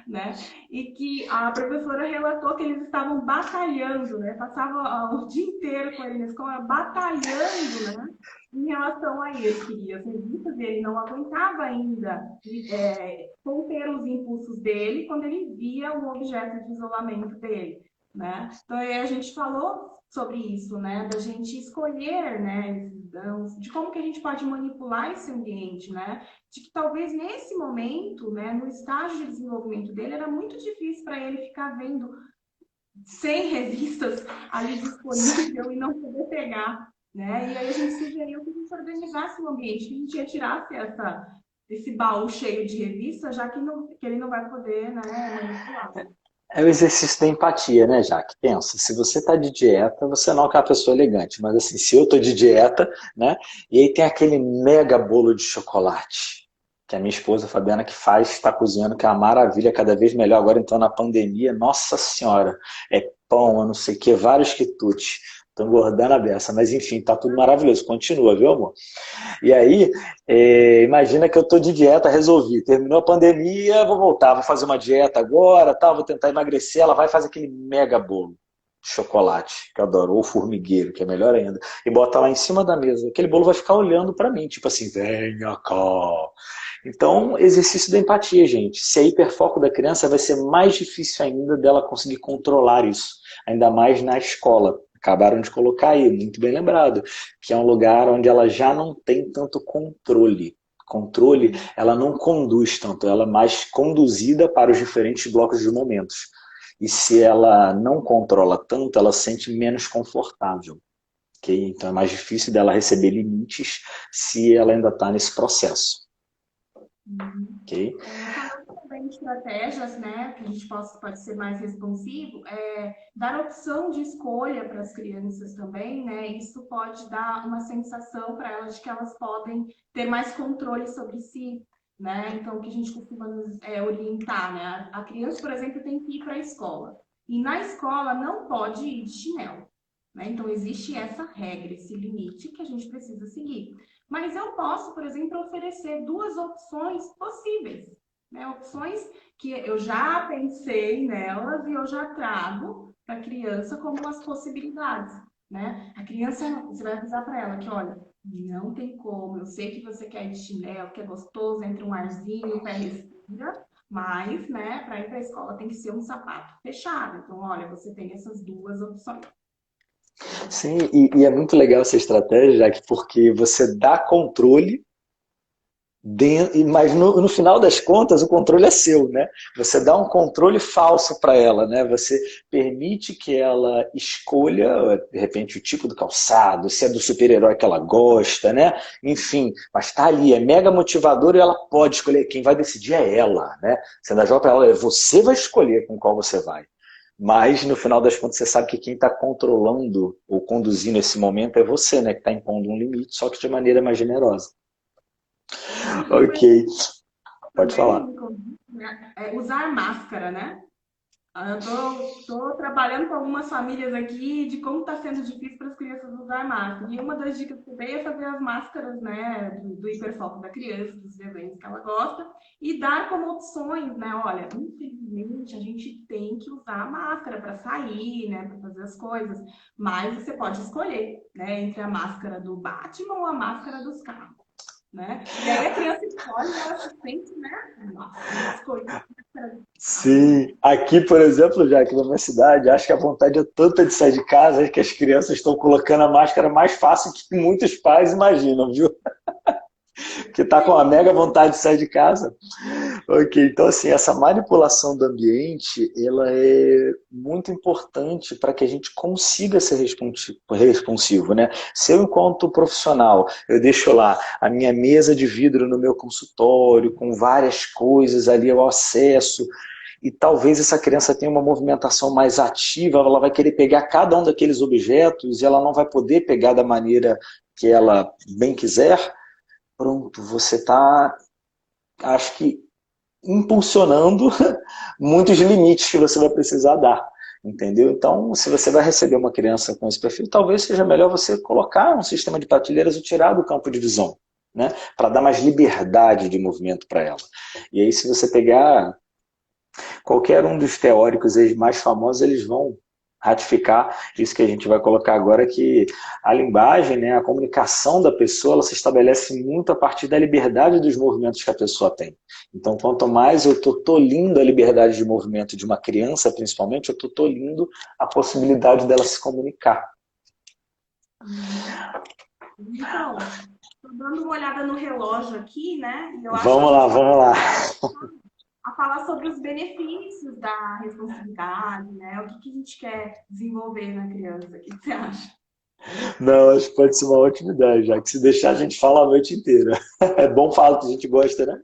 né? E que a professora relatou que eles estavam batalhando, né? Passava o dia inteiro com ele na escola batalhando, né? Em relação a ele, queria as revistas e ele não aguentava ainda conter os impulsos dele quando ele via um objeto de isolamento dele, né? Então aí a gente falou sobre isso, né? Da gente escolher, né? De como que a gente pode manipular esse ambiente, né? De que talvez nesse momento, né, no estágio de desenvolvimento dele, era muito difícil para ele ficar vendo 100 revistas ali disponível e não poder pegar, né? E aí a gente sugeriu que a gente organizasse o ambiente, que a gente retirasse esse baú cheio de revistas, já que, que ele não vai poder, né, manipular. É o exercício da empatia, né, Jaque? Pensa, se você está de dieta, você não é uma pessoa elegante, mas assim, se eu estou de dieta, né, e aí tem aquele mega bolo de chocolate, que a minha esposa, Fabiana, que faz, está cozinhando, que é uma maravilha, cada vez melhor agora, então na pandemia, nossa senhora, é pão, eu não sei o que, vários quitutes, estou engordando a beça, mas enfim, tá tudo maravilhoso, continua, viu, amor? E aí, imagina que eu estou de dieta, resolvi. Terminou a pandemia, vou voltar, vou fazer uma dieta agora, tal, vou tentar emagrecer. Ela vai fazer aquele mega bolo de chocolate, que eu adoro, ou formigueiro, que é melhor ainda, e bota lá em cima da mesa. Aquele bolo vai ficar olhando para mim, tipo assim, venha cá. Então, exercício da empatia, gente. Se é hiperfoco da criança, vai ser mais difícil ainda dela conseguir controlar isso, ainda mais na escola. Acabaram de colocar aí, muito bem lembrado, que é um lugar onde ela já não tem tanto controle. Controle, ela não conduz tanto, ela é mais conduzida para os diferentes blocos de momentos. E se ela não controla tanto, ela se sente menos confortável. Okay? Então é mais difícil dela receber limites se ela ainda está nesse processo. Okay? Falando também de estratégias, né, que a gente pode ser mais responsivo, dar opção de escolha para as crianças também, né, isso pode dar uma sensação para elas de que elas podem ter mais controle sobre si, né, então o que a gente costuma orientar, né, a criança, por exemplo, tem que ir para a escola, e na escola não pode ir de chinelo, né, então existe essa regra, esse limite que a gente precisa seguir. Mas eu posso, por exemplo, oferecer duas opções possíveis, né? Opções que eu já pensei nelas e eu já trago para a criança como as possibilidades, né? A criança, você vai avisar para ela que, olha, não tem como, eu sei que você quer ir de chinelo, que é gostoso, entre um arzinho, o pé respira, mas, né, para ir para a escola tem que ser um sapato fechado. Então, olha, você tem essas duas opções. Sim, e é muito legal essa estratégia, Jack, porque você dá controle, mas no final das contas o controle é seu, né? Você dá um controle falso para ela, né? Você permite que ela escolha, de repente, o tipo do calçado, se é do super-herói que ela gosta, né? Enfim, mas está ali, é mega motivador e ela pode escolher. Quem vai decidir é ela, né? Você ainda joga para ela, você vai escolher com qual você vai. Mas, no final das contas, você sabe que quem está controlando ou conduzindo esse momento é você, né? Que está impondo um limite, só que de maneira mais generosa. Ok, pode falar. Também, usar máscara, né? Eu tô trabalhando com algumas famílias aqui de como está sendo difícil para as crianças usar máscara. E uma das dicas que eu dei é fazer as máscaras, né, do hiperfoco da criança, dos desenhos que ela gosta, e dar como opções, né? Olha, infelizmente a gente tem que usar a máscara para sair, né, para fazer as coisas, mas você pode escolher, né, entre a máscara do Batman ou a máscara dos carros. Né? E aí a criança escolhe e ela se sente, né? Nossa, escolhi. Sim, aqui, por exemplo, já aqui na minha cidade, acho que a vontade é tanta de sair de casa que as crianças estão colocando a máscara mais fácil que muitos pais imaginam, viu? Que tá com uma mega vontade de sair de casa. Ok, então assim, essa manipulação do ambiente, ela é muito importante para que a gente consiga ser responsivo, né? Se eu, enquanto profissional, eu deixo lá a minha mesa de vidro no meu consultório, com várias coisas ali ao acesso, e talvez essa criança tenha uma movimentação mais ativa, ela vai querer pegar cada um daqueles objetos e ela não vai poder pegar da maneira que ela bem quiser, pronto, você está, acho que, impulsionando muitos limites que você vai precisar dar. Entendeu? Então, se você vai receber uma criança com esse perfil, talvez seja melhor você colocar um sistema de prateleiras ou tirar do campo de visão, né? Para dar mais liberdade de movimento para ela. E aí, se você pegar qualquer um dos teóricos mais famosos, eles vão ratificar isso que a gente vai colocar agora, que a linguagem, né, a comunicação da pessoa, ela se estabelece muito a partir da liberdade dos movimentos que a pessoa tem. Então, quanto mais eu estou tolhindo a liberdade de movimento de uma criança, principalmente, eu estou tolhindo a possibilidade dela se comunicar. Então, estou dando uma olhada no relógio aqui, né? E eu acho que a Vamos lá, gente vamos lá. a falar sobre os benefícios da responsividade, né? O que, que a gente quer desenvolver na criança. O que você acha? Não, acho que pode ser uma ótima ideia, já que se deixar a gente fala a noite inteira. É bom falar que a gente gosta, né?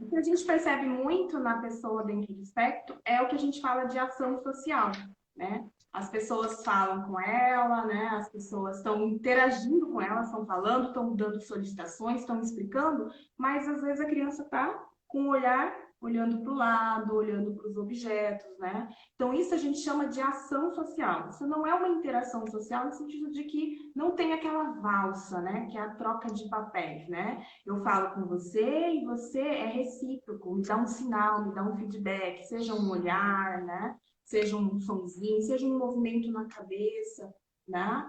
O que a gente percebe muito na pessoa dentro do espectro é o que a gente fala de ação social, né? As pessoas falam com ela, né? As pessoas estão interagindo com ela, estão falando, estão dando solicitações, estão explicando, mas às vezes a criança está com o olhar olhando para o lado, olhando para os objetos, né? Então isso a gente chama de ação social. Isso não é uma interação social no sentido de que não tem aquela valsa, né? Que é a troca de papéis, né? Eu falo com você e você é recíproco, me dá um sinal, me dá um feedback, seja um olhar, né? Seja um sonzinho, seja um movimento na cabeça, né?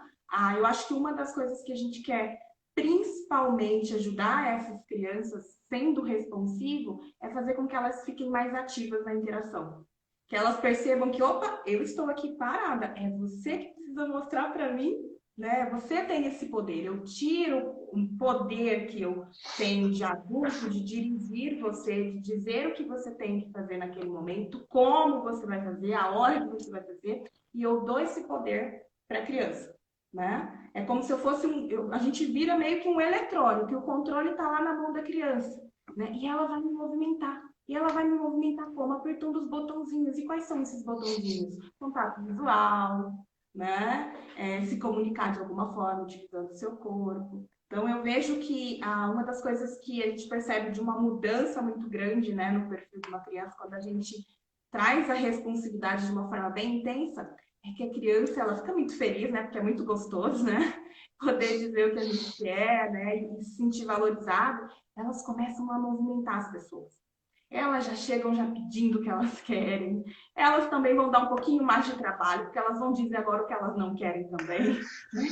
Eu acho que uma das coisas que a gente quer principalmente ajudar essas crianças sendo responsivo é fazer com que elas fiquem mais ativas na interação. Que elas percebam que, opa, eu estou aqui parada, é você que precisa mostrar para mim, né? Você tem esse poder. Eu tiro um poder que eu tenho de adulto, de dirigir você, de dizer o que você tem que fazer naquele momento, como você vai fazer, a hora que você vai fazer, e eu dou esse poder para a criança, né? É como se eu fosse a gente vira meio que um eletrônico, que o controle está lá na mão da criança, né? E ela vai me movimentar. E ela vai me movimentar como? Apertando os botãozinhos. E quais são esses botãozinhos? Contato visual, né? Se comunicar de alguma forma, utilizando o seu corpo. Então, eu vejo que uma das coisas que a gente percebe de uma mudança muito grande, né, no perfil de uma criança, quando a gente traz a responsividade de uma forma bem intensa, é que a criança ela fica muito feliz, né, porque é muito gostoso, né, poder dizer o que a gente quer, né, e se sentir valorizado. Elas começam a movimentar as pessoas. Elas já chegam já pedindo o que elas querem. Elas também vão dar um pouquinho mais de trabalho, porque elas vão dizer agora o que elas não querem também, né?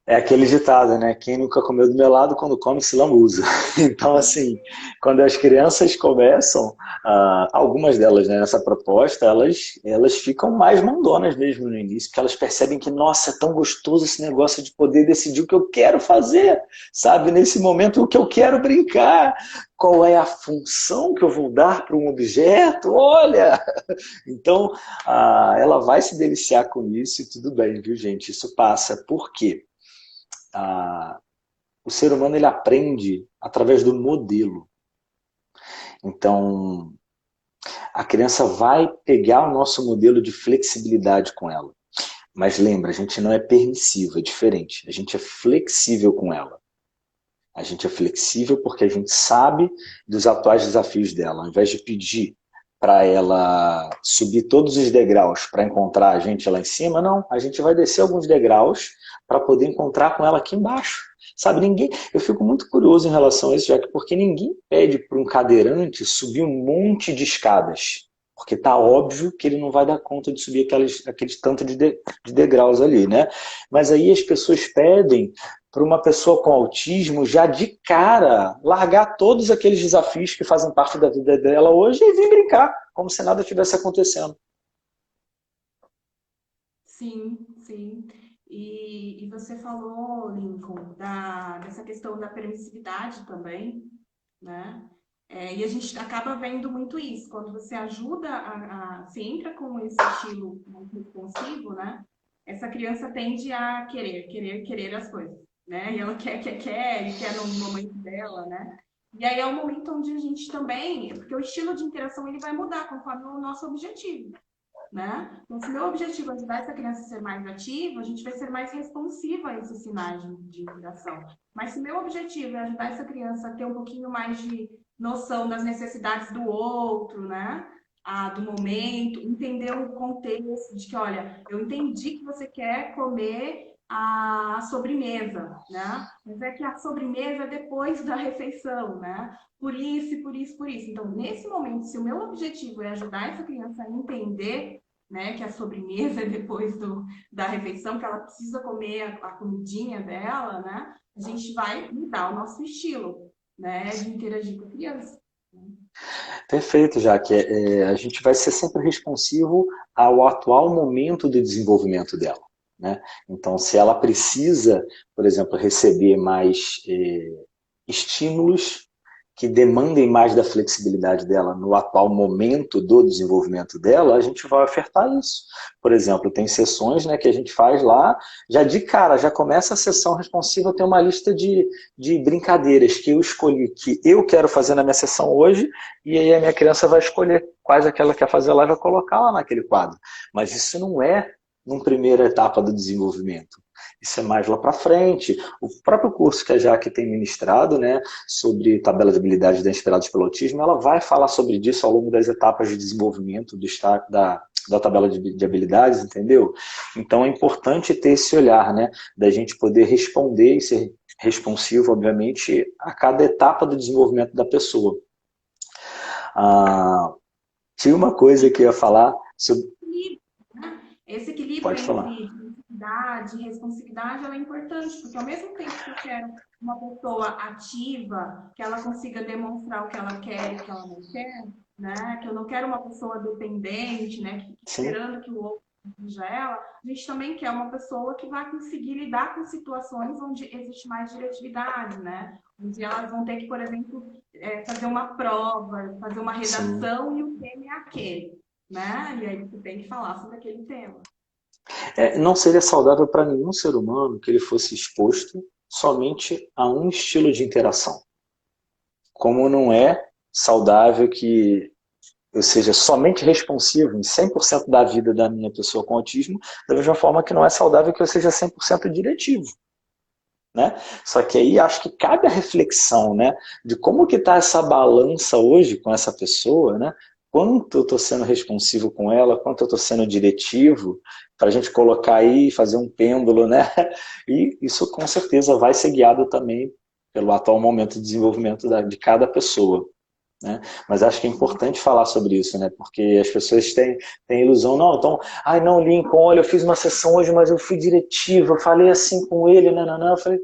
É aquele ditado, né? Quem nunca comeu do meu lado, quando come, se lambuza. Então, assim, quando as crianças começam, algumas delas, né, nessa proposta, elas ficam mais mandonas mesmo no início, porque elas percebem que, nossa, é tão gostoso esse negócio de poder decidir o que eu quero fazer, sabe? Nesse momento, o que eu quero brincar, qual é a função que eu vou dar para um objeto, olha! Então, ela vai se deliciar com isso e tudo bem, viu, gente? Isso passa. Por quê? O ser humano ele aprende através do modelo. Então, a criança vai pegar o nosso modelo de flexibilidade com ela. Mas lembra, a gente não é permissivo, é diferente. A gente é flexível com ela. A gente é flexível porque a gente sabe dos atuais desafios dela. Ao invés de pedir para ela subir todos os degraus para encontrar a gente lá em cima, não. A gente vai descer alguns degraus para poder encontrar com ela aqui embaixo. Sabe, ninguém. Eu fico muito curioso em relação a isso, Jack, porque ninguém pede para um cadeirante subir um monte de escadas. Porque tá óbvio que ele não vai dar conta de subir aqueles tanto de degraus ali, né? Mas aí as pessoas pedem para uma pessoa com autismo já de cara largar todos aqueles desafios que fazem parte da vida dela hoje e vir brincar, como se nada tivesse acontecendo. Sim, sim. E você falou, Lincoln, dessa questão da permissividade também, né? E a gente acaba vendo muito isso. Quando você ajuda, você entra com esse estilo mais responsivo, né? Essa criança tende a querer as coisas, né? E ela quer, e quer no momento dela, né? E aí é um momento onde a gente também, porque o estilo de interação ele vai mudar conforme o nosso objetivo. né? Então, se o meu objetivo é ajudar essa criança a ser mais ativa, a gente vai ser mais responsiva a esses sinais de interação. Mas se o meu objetivo é ajudar essa criança a ter um pouquinho mais de noção das necessidades do outro, né? Do momento, entender o contexto de que, olha, eu entendi que você quer comer a sobremesa, né? Mas é que a sobremesa é depois da refeição, né? Por isso, e por isso, por isso. Então, nesse momento, se o meu objetivo é ajudar essa criança a entender, né, que a sobremesa é depois da refeição, que ela precisa comer a comidinha dela, né? A gente vai mudar o nosso estilo, né, de interagir com a criança. Perfeito, já que a gente vai ser sempre responsivo ao atual momento de desenvolvimento dela, né? Então, se ela precisa, por exemplo, receber mais estímulos que demandem mais da flexibilidade dela no atual momento do desenvolvimento dela, a gente vai ofertar isso. Por exemplo, tem sessões, né, que a gente faz lá, já de cara, já começa a sessão responsiva, tem uma lista de brincadeiras que eu escolhi, que eu quero fazer na minha sessão hoje, e aí a minha criança vai escolher quais é que ela quer fazer lá e vai colocar lá naquele quadro. Mas isso não é numa primeira etapa do desenvolvimento. Isso é mais lá para frente. O próprio curso que a Jaque tem ministrado, né, sobre tabela de habilidades inspiradas pelo autismo, ela vai falar sobre isso ao longo das etapas de desenvolvimento da tabela de habilidades, entendeu? Então é importante ter esse olhar, né, da gente poder responder e ser responsivo, obviamente, a cada etapa do desenvolvimento da pessoa. Ah, tinha uma coisa que eu ia falar sobre... Esse equilíbrio Pode falar. entre diversidade e responsividade ela é importante, porque ao mesmo tempo que eu quero uma pessoa ativa, que ela consiga demonstrar o que ela quer e o que ela não quer, né? Que eu não quero uma pessoa dependente, né? Sim. Esperando que o outro seja ela. A gente também quer uma pessoa que vai conseguir lidar com situações onde existe mais diretividade, né? Onde elas vão ter que, por exemplo, fazer uma prova, fazer uma redação e o tema é aquele, né? E aí você tem que falar sobre aquele tema. Não seria saudável para nenhum ser humano que ele fosse exposto somente a um estilo de interação. Como não é saudável que eu seja somente responsivo em 100% da vida da minha pessoa com autismo, da mesma forma que não é saudável que eu seja 100% diretivo. Né? Só que aí acho que cabe a reflexão, né, de como que está essa balança hoje com essa pessoa, né? Quanto eu estou sendo responsivo com ela, quanto eu estou sendo diretivo, para a gente colocar aí e fazer um pêndulo, né? E isso com certeza vai ser guiado também pelo atual momento de desenvolvimento de cada pessoa. Né? Mas acho que é importante falar sobre isso, né? Porque as pessoas têm ilusão, não, então, ai não, Lincoln, olha, eu fiz uma sessão hoje, mas eu fui diretivo, eu falei assim com ele, não, eu falei,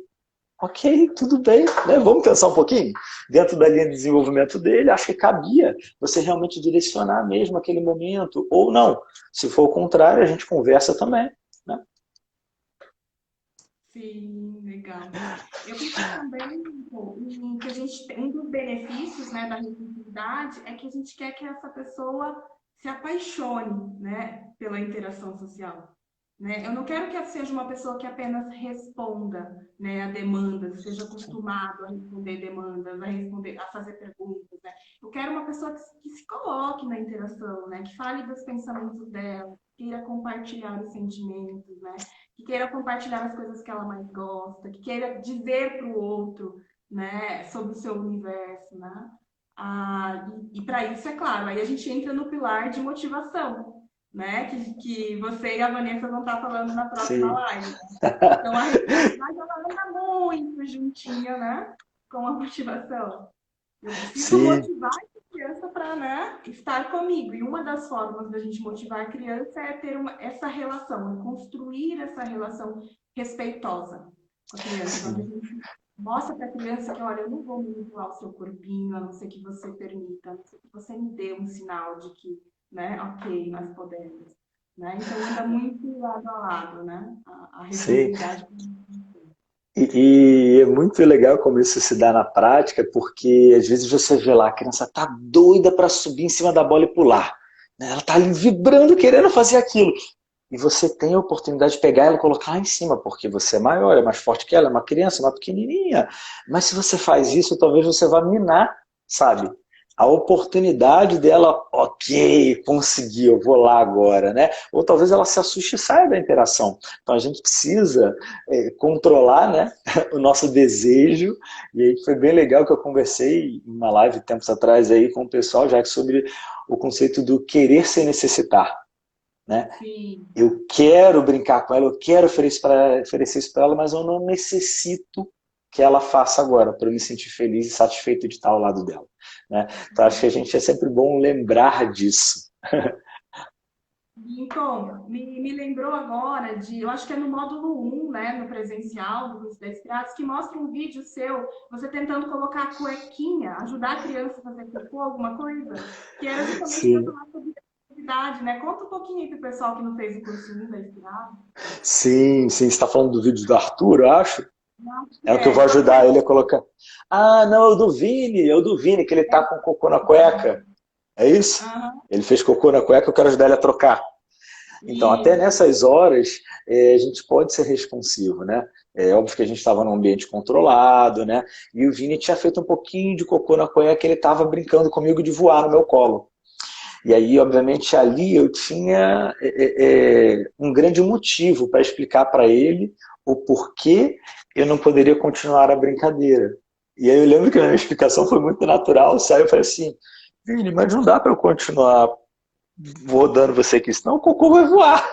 ok, tudo bem, né? Vamos pensar um pouquinho? Dentro da linha de desenvolvimento dele, acho que cabia você realmente direcionar mesmo aquele momento, ou não. Se for o contrário, a gente conversa também, né? Sim, legal. Eu penso também em que a gente um dos benefícios, né, da representatividade é que a gente quer que essa pessoa se apaixone, né, pela interação social. Né? Eu não quero que ela seja uma pessoa que apenas responda, né, a demandas, seja acostumado a responder demandas, a fazer perguntas, né? Eu quero uma pessoa que se coloque na interação, né, que fale dos pensamentos dela, que queira compartilhar os sentimentos, né? Que queira compartilhar as coisas que ela mais gosta, que queira dizer para o outro, né, sobre o seu universo, né? E para isso, é claro, aí a gente entra no pilar de motivação, né? Que você e a Vanessa vão estar falando na próxima Sim. live. Né? Então, a responsabilidade ela anda muito juntinha, né? Com a motivação. Eu preciso Sim, motivar essa criança para, né, estar comigo. E uma das formas da gente motivar a criança é ter essa relação, é construir essa relação respeitosa com a criança. Onde a sim. gente mostra para a criança que, olha, eu não vou manipular o seu corpinho, a não ser que você permita, a não ser que você me dê um sinal de que, né, ok, nós podemos. Né? Então, anda muito lado a lado, né? A Sim. responsividade. E é muito legal como isso se dá na prática, porque às vezes você vê lá, a criança tá doida para subir em cima da bola e pular. Né? Ela tá ali vibrando, querendo fazer aquilo. E você tem a oportunidade de pegar ela e colocar lá em cima, porque você é maior, é mais forte que ela, é uma criança, uma pequenininha. Mas se você faz isso, talvez você vá minar, sabe? a oportunidade dela, ok, consegui, eu vou lá agora, né? Ou talvez ela se assuste e saia da interação. Então a gente precisa controlar, né, o nosso desejo. E aí foi bem legal que eu conversei em uma live tempos atrás aí com o pessoal, já que sobre o conceito do querer sem necessitar, né? Sim. Eu quero brincar com ela, eu quero oferecer isso para ela, mas eu não necessito que ela faça agora, para eu me sentir feliz e satisfeito de estar ao lado dela. Né? Então acho que a gente é sempre bom lembrar disso. Então, me lembrou agora de, eu acho que é no módulo 1, né, no presencial do curso da Inspirados, que mostra um vídeo seu, você tentando colocar a cuequinha, ajudar a criança a fazer cocô, alguma coisa, que era justamente para Sim, falar sobre atividade, né? Conta um pouquinho aí pro pessoal que não fez o curso 1 da Inspirados. sim, sim. Você está falando do vídeo do Arthur, eu acho? Não, É o que eu é, vou da ajudar ele a cueca. colocar. Ah, não, é o do Vini, que ele tá com cocô na cueca. É isso? Aham, Ele fez cocô na cueca, eu quero ajudar ele a trocar. Então, até isso. nessas horas, a gente pode ser responsivo, né? É óbvio que a gente estava num ambiente controlado, né? E o Vini tinha feito um pouquinho de cocô na cueca, ele estava brincando comigo de voar no meu colo. E aí, obviamente, ali eu tinha um grande motivo para explicar para ele o porquê eu não poderia continuar a brincadeira. E aí eu lembro que a minha explicação foi muito natural, saiu e falei assim, Vini, mas não dá para eu continuar rodando você aqui, senão o cocô vai voar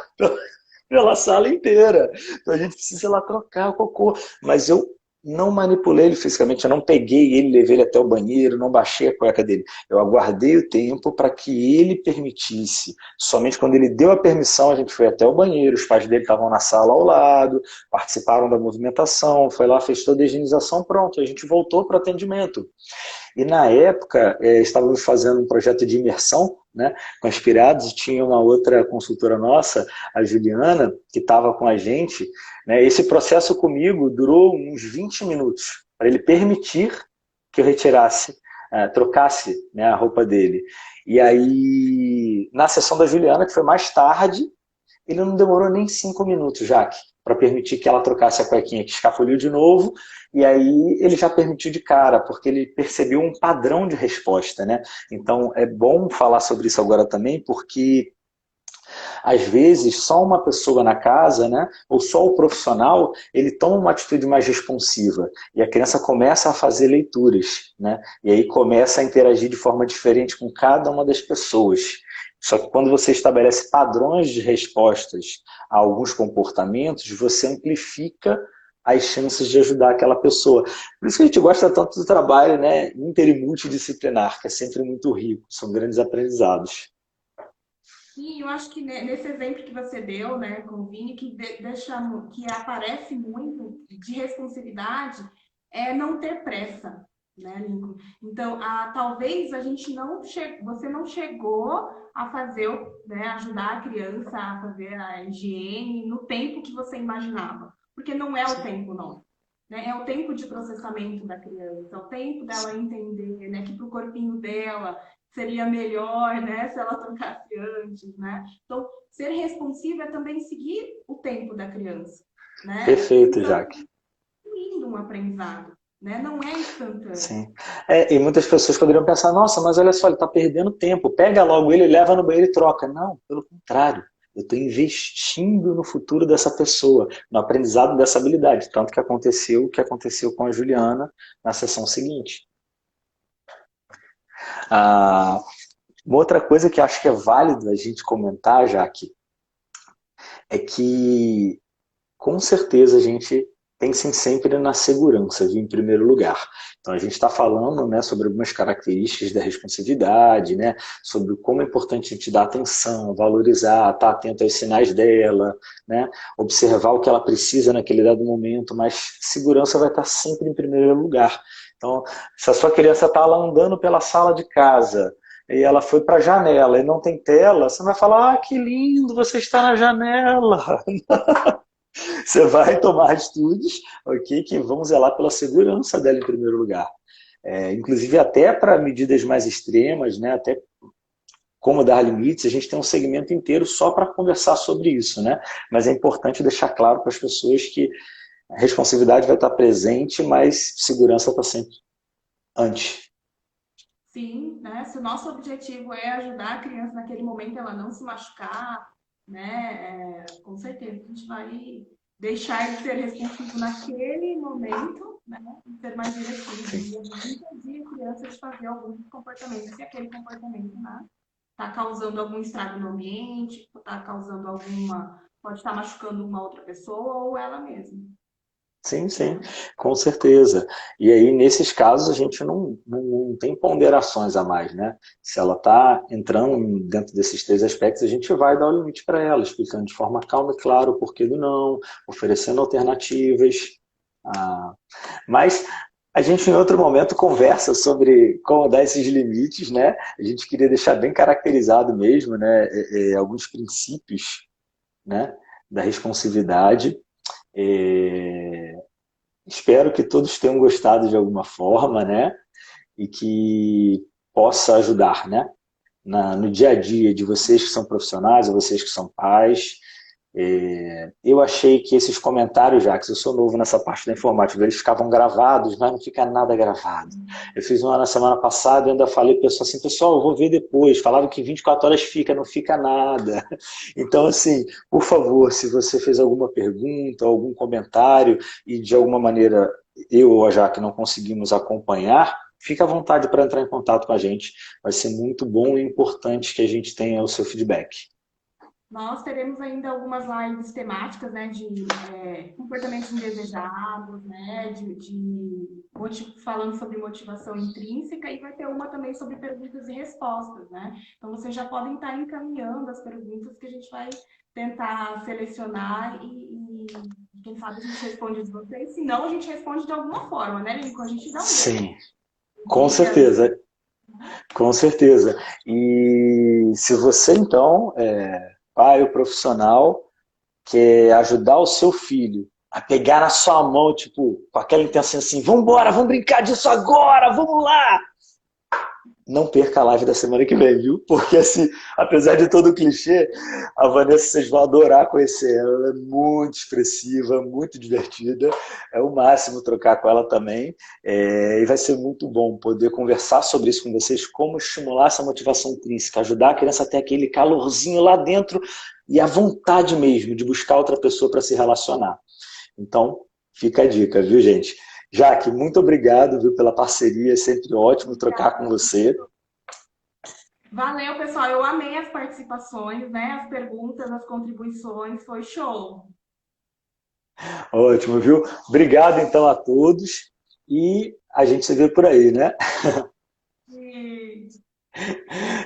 pela sala inteira. Então a gente precisa lá trocar o cocô. Mas eu não manipulei ele fisicamente, eu não peguei ele, levei ele até o banheiro, não baixei a cueca dele. Eu aguardei o tempo para que ele permitisse. Somente quando ele deu a permissão, a gente foi até o banheiro, os pais dele estavam na sala ao lado, participaram da movimentação, foi lá, fez toda a higienização, pronto, a gente voltou para o atendimento. E na época, estávamos fazendo um projeto de imersão, né, com Inspirados, e tinha uma outra consultora nossa, a Juliana, que estava com a gente. Né, esse processo comigo durou uns 20 minutos, para ele permitir que eu retirasse, trocasse, né, a roupa dele. E aí, na sessão da Juliana, que foi mais tarde, ele não demorou nem 5 minutos, Jaque, para permitir que ela trocasse a cuequinha que escapuliu de novo, e aí ele já permitiu de cara, porque ele percebeu um padrão de resposta, né? Então é bom falar sobre isso agora também, porque às vezes só uma pessoa na casa, né, ou só o profissional, ele toma uma atitude mais responsiva e a criança começa a fazer leituras, né, e aí começa a interagir de forma diferente com cada uma das pessoas. Só que quando você estabelece padrões de respostas a alguns comportamentos, você amplifica as chances de ajudar aquela pessoa. Por isso que a gente gosta tanto do trabalho, né, inter e multidisciplinar, que é sempre muito rico, são grandes aprendizados. Sim, eu acho que nesse exemplo que você deu, né, com o Vini, que aparece muito de responsividade é não ter pressa, né, Lincoln? Então, talvez a gente você não chegou a fazer, né, ajudar a criança a fazer a higiene no tempo que você imaginava, porque não é o tempo, não. Né? É o tempo de processamento da criança, é o tempo dela entender, né, que para o corpinho dela seria melhor, né, se ela trocasse antes, né? Então, ser responsivo é também seguir o tempo da criança, né? Perfeito, Então, Jaque. lindo um aprendizado, né? Não é instantâneo. Sim. E muitas pessoas poderiam pensar, nossa, mas olha só, ele está perdendo tempo. Pega logo ele, leva no banheiro e troca. Não, pelo contrário. Eu estou investindo no futuro dessa pessoa, no aprendizado dessa habilidade. Tanto que aconteceu o que aconteceu com a Juliana na sessão seguinte. Ah, uma outra coisa que acho que é válido a gente comentar, Jaque, é que com certeza a gente pensem sempre na segurança, viu, em primeiro lugar. Então a gente está falando, né, sobre algumas características da responsividade, né, sobre como é importante a gente dar atenção, valorizar, estar atento aos sinais dela, né, observar o que ela precisa naquele dado momento, mas segurança vai estar sempre em primeiro lugar. Então, se a sua criança está lá andando pela sala de casa, e ela foi para a janela e não tem tela, você vai falar, ah, que lindo, você está na janela. Você vai tomar atitudes, ok, que vão zelar pela segurança dela em primeiro lugar. Inclusive até para medidas mais extremas, né, até como dar limites, a gente tem um segmento inteiro só para conversar sobre isso, né? Mas é importante deixar claro para as pessoas que a responsabilidade vai estar presente, mas segurança está sempre antes. Sim, né? Se o nosso objetivo é ajudar a criança naquele momento ela não se machucar, né? Com certeza a gente vai deixar de ser responsivo naquele momento, né? E ser mais diretivo. Sim. E a gente impedir a criança de fazer algum comportamento, se aquele comportamento, né, está causando algum estrago no ambiente, está causando alguma, pode estar machucando uma outra pessoa ou ela mesma. Sim, sim, com certeza. E aí, nesses casos, a gente não tem ponderações a mais, né? Se ela está entrando dentro desses três aspectos, a gente vai dar o limite para ela, explicando de forma calma e clara o porquê do não, oferecendo alternativas. Ah, mas a gente, em outro momento, conversa sobre como dar esses limites, né? A gente queria deixar bem caracterizado mesmo, né? Alguns princípios, né? Da responsividade. É, espero que todos tenham gostado de alguma forma, né? E que possa ajudar, né? No dia a dia de vocês que são profissionais, ou vocês que são pais. Eu achei que esses comentários, já que eu sou novo nessa parte da informática, eles ficavam gravados, mas não fica nada gravado. Eu fiz uma na semana passada e ainda falei para o pessoal assim, pessoal, eu vou ver depois. Falaram que 24 horas fica, não fica nada. Então, assim, por favor, se você fez alguma pergunta, algum comentário e de alguma maneira eu ou a Jaque não conseguimos acompanhar, fique à vontade para entrar em contato com a gente. Vai ser muito bom e importante que a gente tenha o seu feedback. Nós teremos ainda algumas lives temáticas, né, de comportamentos indesejados, né, falando sobre motivação intrínseca, e vai ter uma também sobre perguntas e respostas, né? Então vocês já podem estar encaminhando as perguntas que a gente vai tentar selecionar e quem sabe a gente responde de vocês, se não a gente responde de alguma forma, né, Lincoln? A gente dá um jeito. Sim, com Dias. certeza. Com certeza. E se você, então, pai ou profissional, quer ajudar o seu filho a pegar na sua mão, tipo, com aquela intenção assim, vamos embora, vamos brincar disso agora, vamos lá! Não perca a live da semana que vem, viu? Porque, assim, apesar de todo o clichê, a Vanessa vocês vão adorar conhecer ela. Ela é muito expressiva, muito divertida. É o máximo trocar com ela também. E vai ser muito bom poder conversar sobre isso com vocês, como estimular essa motivação intrínseca, ajudar a criança a ter aquele calorzinho lá dentro e a vontade mesmo de buscar outra pessoa para se relacionar. Então, fica a dica, viu, gente? Jaque, muito obrigado, viu, pela parceria, é sempre ótimo trocar com você. Valeu, pessoal. Eu amei as participações, né? As perguntas, as contribuições, foi show. Ótimo, viu? Obrigado, então, a todos e a gente se vê por aí, né? E...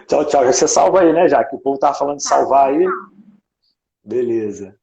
Tchau, tchau. Já você salva aí, né, Jaque? O povo tava falando de Tá, salvar aí. Beleza.